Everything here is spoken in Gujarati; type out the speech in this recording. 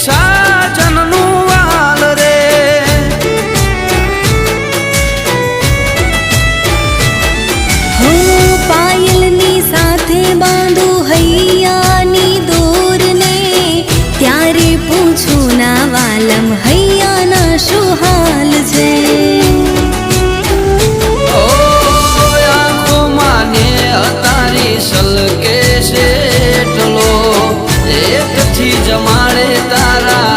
સાજનનું વાલ રે હો પાયલની સાથે બાંધું હૈયાની દોરને ત્યારે પૂછું ના વાલમ હૈયાના શું હાલ છે સલકે શેટલો એકથી જમાડે તારા